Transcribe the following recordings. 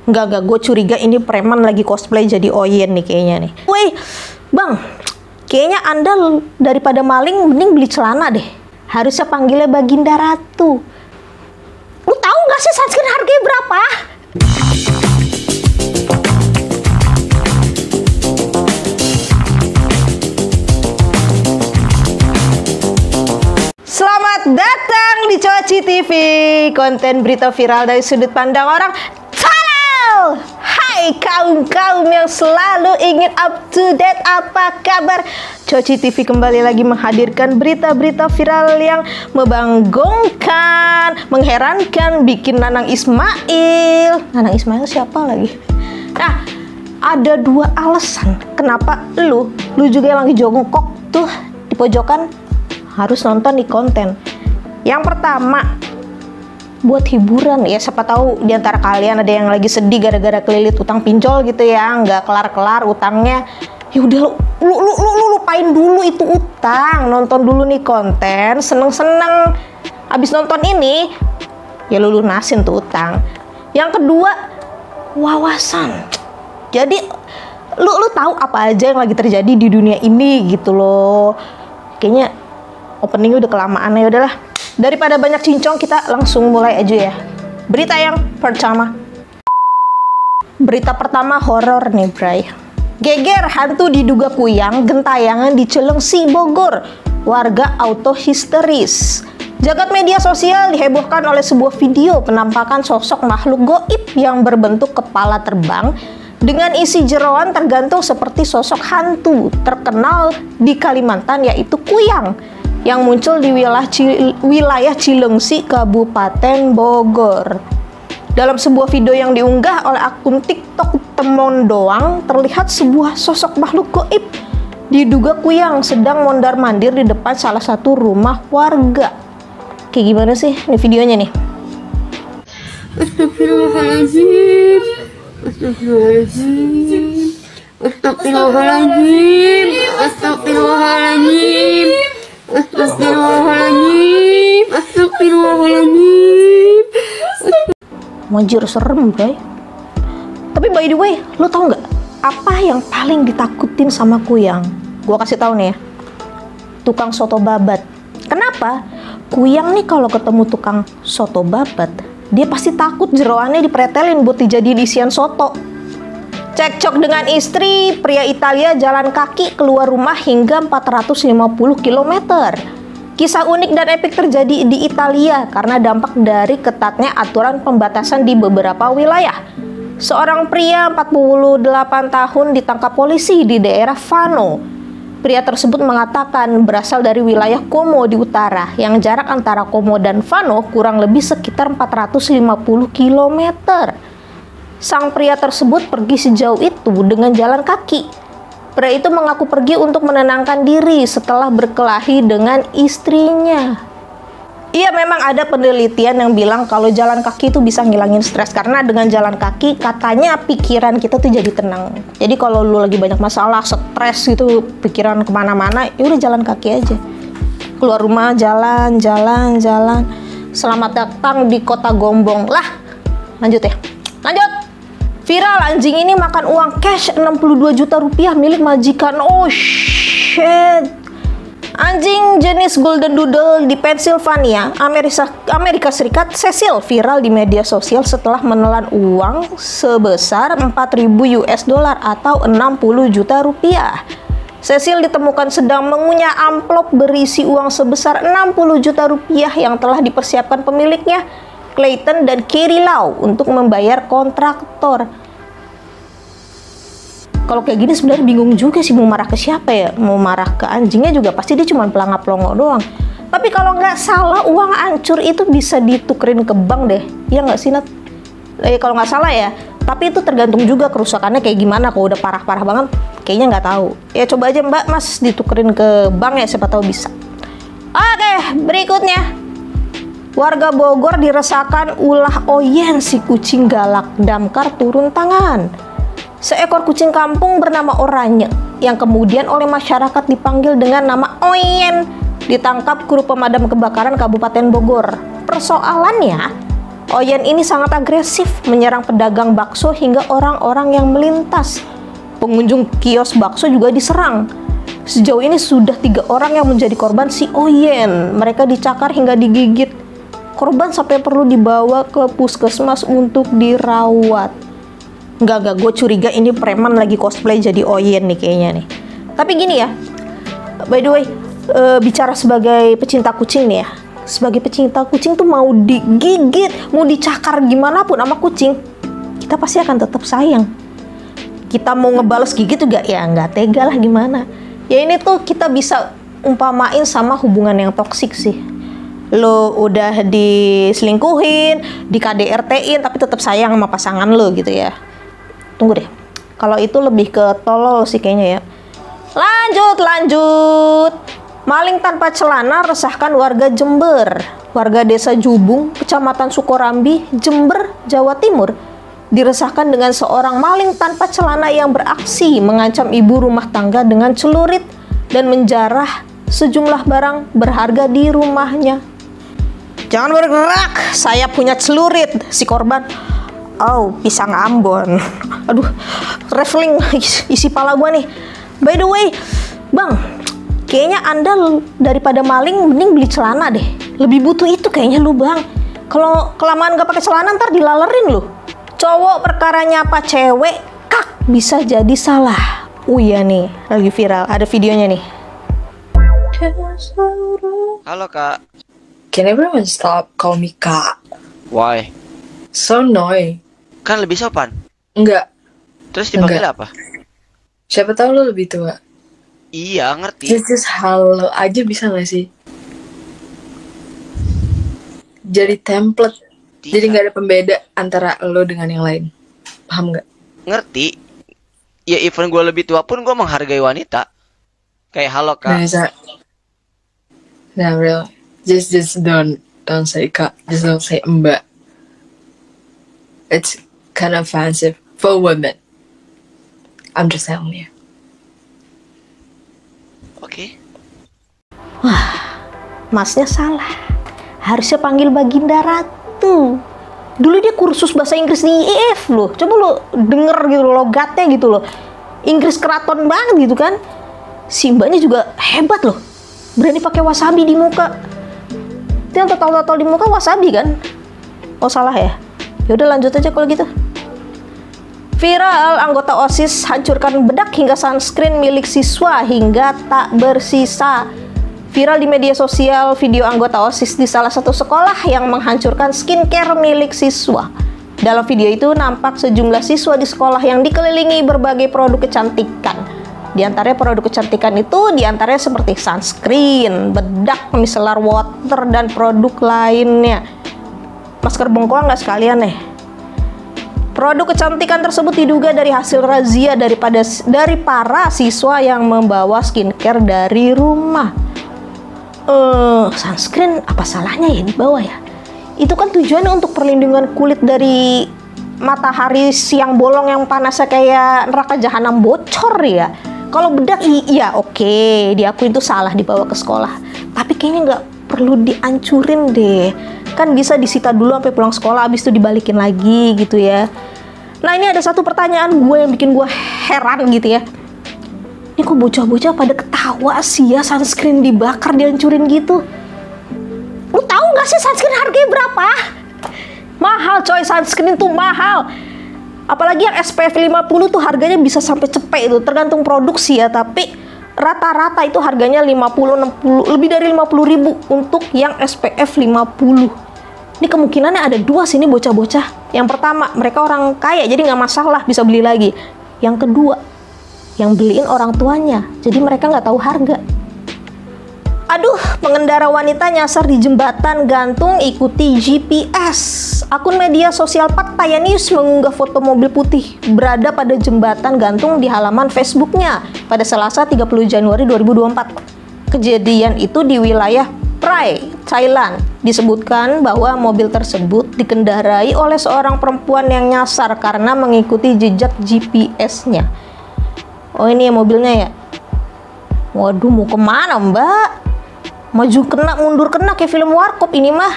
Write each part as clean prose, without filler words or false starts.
Enggak, gue curiga ini preman lagi cosplay jadi Oyen nih kayaknya nih. Woi, bang, kayaknya anda daripada maling mending beli celana deh. Harusnya panggilnya Baginda Ratu. Lu tahu nggak sih sunscreen harganya berapa? Selamat datang di Coci TV, konten berita viral dari sudut pandang orang tolol. Hai kaum-kaum yang selalu ingin up to date, apa kabar? Coci TV kembali lagi menghadirkan berita-berita viral yang membanggakan, mengherankan, bikin Nanang Ismail. Nanang Ismail siapa lagi? Nah, ada dua alasan kenapa lu juga yang lagi jongkok tuh di pojokan harus nonton di konten. Yang pertama, buat hiburan ya, siapa tahu di antara kalian ada yang lagi sedih gara-gara kelilit utang pinjol gitu ya, nggak kelar-kelar utangnya. Ya udah lu lupain dulu itu utang, nonton dulu nih konten, seneng-seneng. Abis nonton ini, ya lu lunasin tuh utang. Yang kedua, wawasan. Jadi lu tahu apa aja yang lagi terjadi di dunia ini gitu loh. Kayaknya openingnya udah kelamaan, ya udahlah. Daripada banyak cincong, kita langsung mulai aja ya. Berita yang pertama. Berita pertama horor nih, Bray. Geger hantu diduga kuyang gentayangan di Cilengsi, Bogor. Warga auto histeris. Jagat media sosial dihebohkan oleh sebuah video penampakan sosok makhluk goib yang berbentuk kepala terbang dengan isi jeroan tergantung seperti sosok hantu terkenal di Kalimantan, yaitu kuyang, yang muncul di wilayah Cilengsi, Kabupaten Bogor. Dalam sebuah video yang diunggah oleh akun TikTok Temon Doang, terlihat sebuah sosok makhluk goib diduga kuyang sedang mondar-mandir di depan salah satu rumah warga. Kayak gimana sih ini videonya nih? Astagfirullahaladzim, astagfirullahaladzim, astagfirullahaladzim, astagfirullahaladzim, astagfirullahaladzim, astagfirullahaladzim. Anjir, serem, Bray. Tapi by the way, lo tau nggak apa yang paling ditakutin sama kuyang? Gua kasih tahu nih ya, tukang soto babat. Kenapa? Kuyang nih kalau ketemu tukang soto babat, dia pasti takut jeroannya dipretelin buat dijadiin isian soto. Cekcok dengan istri, pria Italia jalan kaki keluar rumah hingga 450 km. Kisah unik dan epik terjadi di Italia karena dampak dari ketatnya aturan pembatasan di beberapa wilayah. Seorang pria 48 tahun ditangkap polisi di daerah Fano. Pria tersebut mengatakan berasal dari wilayah Como di utara, yang jarak antara Como dan Fano kurang lebih sekitar 450 km. Sang pria tersebut pergi sejauh itu dengan jalan kaki. Pria itu mengaku pergi untuk menenangkan diri setelah berkelahi dengan istrinya. Iya, memang ada penelitian yang bilang kalau jalan kaki itu bisa ngilangin stres, karena dengan jalan kaki katanya pikiran kita tuh jadi tenang. Jadi kalau lu lagi banyak masalah, stres gitu, pikiran kemana-mana, ya udah jalan kaki aja. Keluar rumah, jalan. Selamat datang di Kota Gombong. Lah, lanjut ya. Lanjut. Viral, anjing ini makan uang cash 62 juta rupiah milik majikan. Oh shit. Anjing jenis Golden Doodle di Pennsylvania, Amerika Serikat, Cecil, viral di media sosial setelah menelan uang sebesar 4.000 US dollar atau 60 juta rupiah. Cecil ditemukan sedang mengunyah amplop berisi uang sebesar 60 juta rupiah yang telah dipersiapkan pemiliknya, Clayton dan Kerry Lau, untuk membayar kontraktor. Kalau kayak gini sebenarnya bingung juga sih mau marah ke siapa ya. Mau marah ke anjingnya juga pasti dia cuma pelangap-pelongo doang. Tapi kalau nggak salah uang hancur itu bisa ditukerin ke bank deh. Iya nggak sih, Nat? Kalau nggak salah ya. Tapi itu tergantung juga kerusakannya kayak gimana. Kalau udah parah-parah banget kayaknya nggak tahu. Ya coba aja Mbak Mas ditukerin ke bank ya, siapa tahu bisa. Oke, berikutnya. Warga Bogor diresahkan ulah Oyen si kucing galak, damkar turun tangan. Seekor kucing kampung bernama Oranye yang kemudian oleh masyarakat dipanggil dengan nama Oyen ditangkap kru pemadam kebakaran Kabupaten Bogor. Persoalannya, Oyen ini sangat agresif, menyerang pedagang bakso hingga orang-orang yang melintas. Pengunjung kios bakso juga diserang. Sejauh ini sudah 3 orang yang menjadi korban si Oyen. Mereka dicakar hingga digigit. Korban sampai perlu dibawa ke puskesmas untuk dirawat. Enggak, gue curiga ini preman lagi cosplay jadi Oyen nih kayaknya nih. Tapi gini ya, by the way, bicara sebagai pecinta kucing nih ya. Sebagai pecinta kucing tuh mau digigit, mau dicakar gimana pun sama kucing, kita pasti akan tetap sayang. Kita mau ngebales gigit juga ya nggak tega lah gimana. Ya ini tuh kita bisa umpamain sama hubungan yang toksik sih. Lo udah diselingkuhin, di KDRT-in tapi tetap sayang sama pasangan lo gitu ya. Tunggu deh. Kalau itu lebih ke tolol sih kayaknya ya. Lanjut. Maling tanpa celana resahkan warga Jember. Warga desa Jubung, kecamatan Sukorambi, Jember, Jawa Timur, diresahkan dengan seorang maling tanpa celana yang beraksi mengancam ibu rumah tangga dengan celurit dan menjarah sejumlah barang berharga di rumahnya. Jangan bergerak, saya punya celurit, si korban. Oh, pisang Ambon. Aduh, refling isi pala gua nih. By the way, Bang, kayaknya Anda daripada maling mending beli celana deh. Lebih butuh itu kayaknya lu, Bang. Kalau kelamaan gak pakai celana ntar dilalerin lu. Cowok perkara nyapa cewek, kak, bisa jadi salah. Iya nih, lagi viral. Ada videonya nih. Halo kak. Can everyone stop call me Kak? Why? So annoying. Kan lebih sopan. Enggak. Terus dipanggil apa? Siapa tahu lo lebih tua. Iya, ngerti. Just halo aja bisa gak sih? Jadi template. Tidak. Jadi gak ada pembeda antara lo dengan yang lain. Paham gak? Ngerti. Ya even gue lebih tua pun gue menghargai wanita. Kayak halo kak. Nah, real. Just don't say Kak. Just don't say Mbak. It's kind of offensive for women. I'm just telling you. Oke. Masnya salah. Harusnya panggil Baginda Ratu. Dulu dia kursus bahasa Inggris di IF loh. Coba lo denger gitu logatnya gitu loh. Inggris keraton banget gitu kan. Si mbaknya juga hebat loh. Berani pakai wasabi di muka. Itu yang total di muka wasabi kan? Oh salah ya? Yaudah lanjut aja kalau gitu. Viral, anggota OSIS hancurkan bedak hingga sunscreen milik siswa hingga tak bersisa. Viral di media sosial video anggota OSIS di salah satu sekolah yang menghancurkan skincare milik siswa. Dalam video itu nampak sejumlah siswa di sekolah yang dikelilingi berbagai produk kecantikan. Di antaranya produk kecantikan itu diantaranya seperti sunscreen, bedak, micellar water, dan produk lainnya. Masker bengkoang nggak sekalian nih. Produk kecantikan tersebut diduga dari hasil razia dari para siswa yang membawa skincare dari rumah. Sunscreen apa salahnya ya dibawa ya? Itu kan tujuannya untuk perlindungan kulit dari matahari siang bolong yang panasnya kayak neraka jahanam bocor ya. Kalau bedak iya oke, diakui itu salah dibawa ke sekolah. Tapi kayaknya nggak perlu dihancurin deh. Kan bisa disita dulu sampai pulang sekolah, habis itu dibalikin lagi gitu ya. Nah ini ada satu pertanyaan gue yang bikin gue heran gitu ya. Ini kok bocah-bocah pada ketawa sih ya sunscreen dibakar dihancurin gitu. Lu tahu nggak sih sunscreen harganya berapa? Mahal coy, sunscreen tuh mahal. Apalagi yang SPF 50 tuh harganya bisa sampai cepet itu, tergantung produksi ya, tapi rata-rata itu harganya 50, 60, lebih dari 50 ribu untuk yang SPF 50. Ini kemungkinannya ada dua sini bocah-bocah. Yang pertama, mereka orang kaya jadi nggak masalah bisa beli lagi. Yang kedua, yang beliin orang tuanya, jadi mereka nggak tahu harga. Aduh, pengendara wanita nyasar di jembatan gantung ikuti GPS. Akun media sosial Pattaya News mengunggah foto mobil putih berada pada jembatan gantung di halaman Facebooknya pada Selasa 30 Januari 2024. Kejadian itu di wilayah Phrai, Thailand. Disebutkan bahwa mobil tersebut dikendarai oleh seorang perempuan yang nyasar karena mengikuti jejak GPS-nya. Oh ini ya mobilnya ya. Waduh, mau kemana mbak? Maju kena, mundur kena kayak film Warkop ini mah.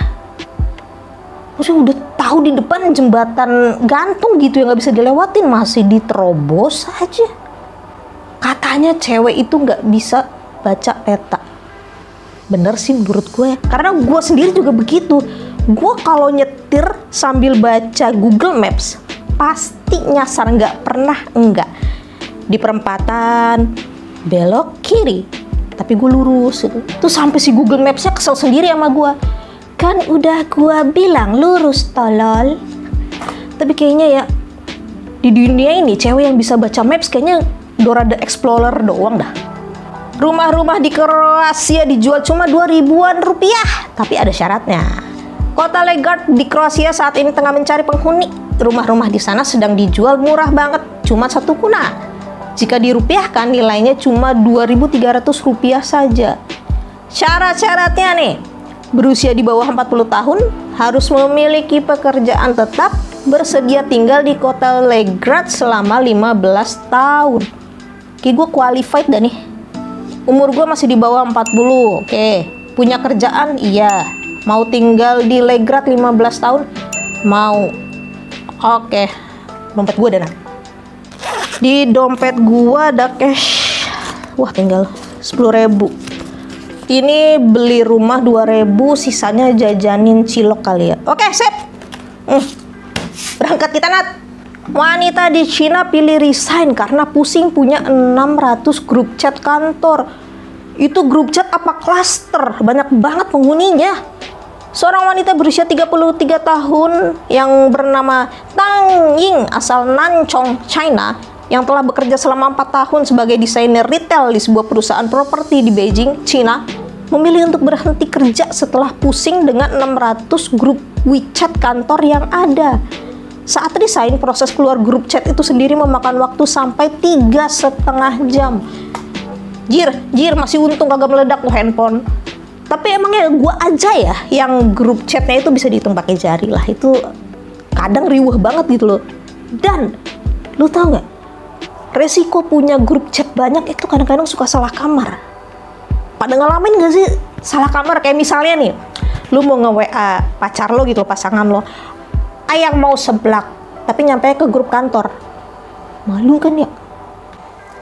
Maksudnya udah tahu di depan jembatan gantung gitu yang nggak bisa dilewatin, masih diterobos aja. Katanya cewek itu nggak bisa baca peta. Bener sih menurut gue ya. Karena gue sendiri juga begitu. Gue kalau nyetir sambil baca Google Maps, pasti nyasar, nggak pernah enggak. Di perempatan, belok kiri. Tapi gue lurus gitu. Tuh sampai si Google Maps-nya kesel sendiri sama gue. Kan udah gua bilang lurus, tolol. Tapi kayaknya ya di dunia ini cewek yang bisa baca maps kayaknya Dora the Explorer doang dah. Rumah-rumah di Kroasia dijual cuma 2.000-an rupiah, tapi ada syaratnya. Kota Legrad di Kroasia saat ini tengah mencari penghuni. Rumah-rumah di sana sedang dijual murah banget, cuma 1 kuna. Jika dirupiahkan nilainya cuma 2.300 rupiah saja. Syarat-syaratnya nih, berusia di bawah 40 tahun, harus memiliki pekerjaan tetap, bersedia tinggal di kota Legrad selama 15 tahun. Oke, gue qualified dah nih. Umur gue masih di bawah 40. Oke, punya kerjaan? Iya. Mau tinggal di Legrad 15 tahun? Mau. Oke, dompet gue ada. Di dompet gue ada cash. Wah, tinggal 10.000. Ini beli rumah 2.000, sisanya jajanin cilok kali ya. Oke, sip. Berangkat kita, Nat. Wanita di Cina pilih resign karena pusing punya 600 grup chat kantor. Itu grup chat apa klaster? Banyak banget penghuninya. Seorang wanita berusia 33 tahun yang bernama Tang Ying asal Nanchong, China, yang telah bekerja selama 4 tahun sebagai desainer retail di sebuah perusahaan properti di Beijing, China, memilih untuk berhenti kerja setelah pusing dengan 600 grup WeChat kantor yang ada. Saat resign, proses keluar grup chat itu sendiri memakan waktu sampai 3,5 jam. Jir, masih untung kagak meledak lo handphone. Tapi emangnya gue aja ya yang grup chatnya itu bisa dihitung pakai jari lah. Itu kadang riuh banget gitu loh. Dan lu tau nggak, resiko punya grup chat banyak itu kadang-kadang suka salah kamar. Pada ngalamin gak sih salah kamar? Kayak misalnya nih, lu mau nge-WA pacar lo gitu, pasangan lo, ayang mau seblak, tapi nyampe ke grup kantor. Malu kan ya?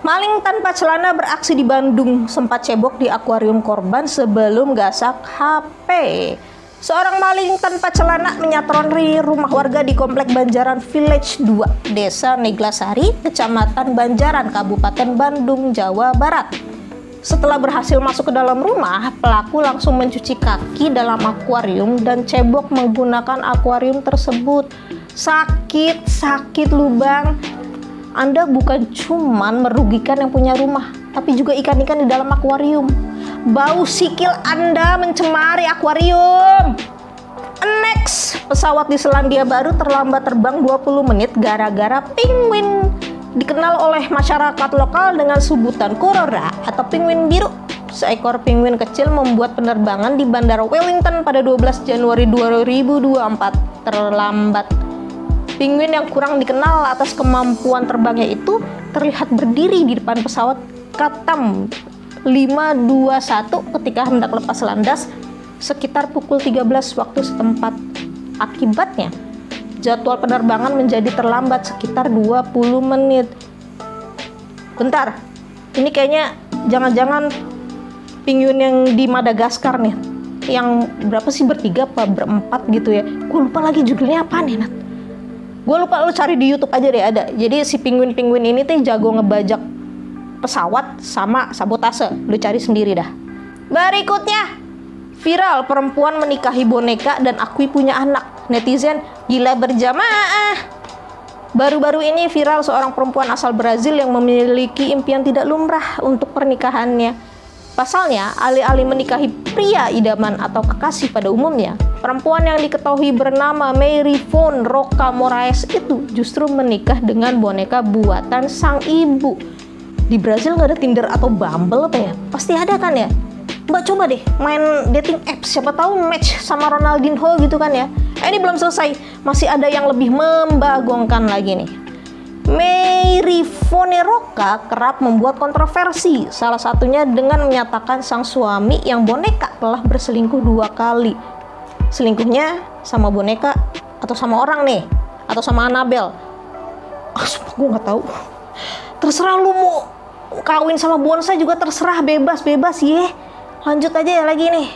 Maling tanpa celana beraksi di Bandung, sempat cebok di akuarium korban sebelum gasak HP. Seorang maling tanpa celana menyatroni rumah warga di Komplek Banjaran Village 2, Desa Neglasari, Kecamatan Banjaran, Kabupaten Bandung, Jawa Barat. Setelah berhasil masuk ke dalam rumah, pelaku langsung mencuci kaki dalam akuarium dan cebok menggunakan akuarium tersebut. Sakit lu bang. Anda bukan cuman merugikan yang punya rumah, tapi juga ikan-ikan di dalam akuarium. Bau sikil Anda mencemari akuarium. Next, pesawat di Selandia Baru terlambat terbang 20 menit gara-gara penguin. Dikenal oleh masyarakat lokal dengan sebutan Aurora atau penguin biru. Seekor penguin kecil membuat penerbangan di Bandara Wellington pada 12 Januari 2024 terlambat. Penguin yang kurang dikenal atas kemampuan terbangnya itu terlihat berdiri di depan pesawat Katam 521 ketika hendak lepas landas sekitar pukul 13 waktu setempat. Akibatnya, jadwal penerbangan menjadi terlambat sekitar 20 menit. Bentar, ini kayaknya jangan-jangan penguin yang di Madagaskar nih, yang berapa sih, bertiga apa berempat gitu ya. Gue lupa lagi judulnya apa nih, Nat. Gue lupa, lu cari di YouTube aja deh, ada. Jadi si penguin-penguin ini tuh jago ngebajak pesawat sama sabotase. Lu cari sendiri dah. Berikutnya, viral perempuan menikahi boneka dan akui punya anak. Netizen gila berjamaah. Baru-baru ini viral seorang perempuan asal Brazil yang memiliki impian tidak lumrah untuk pernikahannya. Pasalnya, alih-alih menikahi pria idaman atau kekasih pada umumnya, perempuan yang diketahui bernama Mary Von Roca Moraes itu justru menikah dengan boneka buatan sang ibu. Di Brazil nggak ada Tinder atau Bumble apa ya? Pasti ada kan ya? Mbak coba deh main dating apps, siapa tahu match sama Ronaldinho gitu kan ya. Ini belum selesai, masih ada yang lebih membagongkan lagi nih. Mary Von Roca kerap membuat kontroversi, salah satunya dengan menyatakan sang suami yang boneka telah berselingkuh 2 kali. selingkuhnya sama boneka atau sama orang nih, atau sama Annabelle. Sumpah gue nggak tahu. Terserah lu mau kawin sama bonsai juga terserah, bebas ye. Lanjut aja ya lagi nih.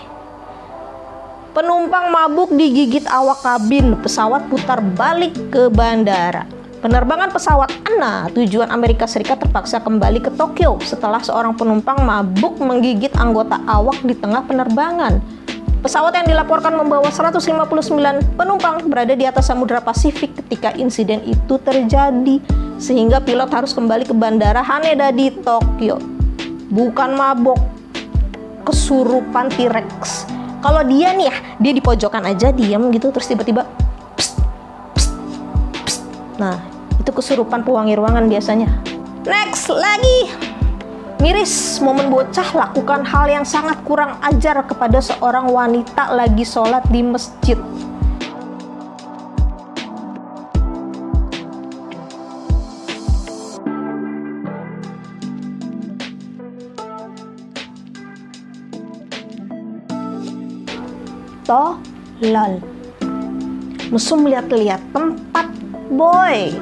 Penumpang mabuk digigit awak kabin pesawat putar balik ke bandara. Penerbangan pesawat ANA tujuan Amerika Serikat terpaksa kembali ke Tokyo setelah seorang penumpang mabuk menggigit anggota awak di tengah penerbangan. Pesawat yang dilaporkan membawa 159 penumpang berada di atas Samudra Pasifik ketika insiden itu terjadi, sehingga pilot harus kembali ke bandara Haneda di Tokyo. Bukan mabok, kesurupan T-Rex. Kalau dia nih ya, dia di pojokan aja diam gitu, terus tiba-tiba psst, psst, psst. Nah, itu kesurupan pewangi ruangan biasanya. Next lagi. Miris momen bocah lakukan hal yang sangat kurang ajar kepada seorang wanita lagi sholat di masjid. Tolol. Mesum lihat-lihat tempat, boy.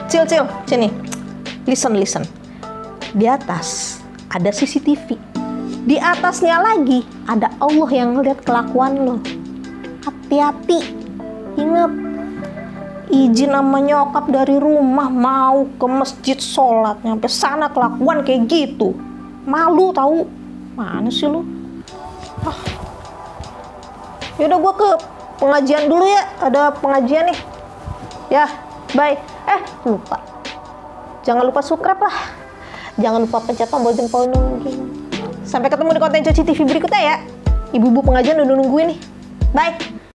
Cil, sini. Listen. Di atas ada CCTV. Di atasnya lagi ada Allah yang ngeliat kelakuan lo. Hati-hati. Ingat, izin sama nyokap dari rumah mau ke masjid sholat, nyampe sana kelakuan kayak gitu. Malu tahu. Mana sih lu? Yaudah gue ke pengajian dulu ya, ada pengajian nih. Ya, bye. Lupa. Jangan lupa subscribe lah. Jangan lupa pencet tombol jempol nungging. Sampai ketemu di konten Coci TV berikutnya ya. Ibu-ibu pengajian udah nungguin nih. Bye.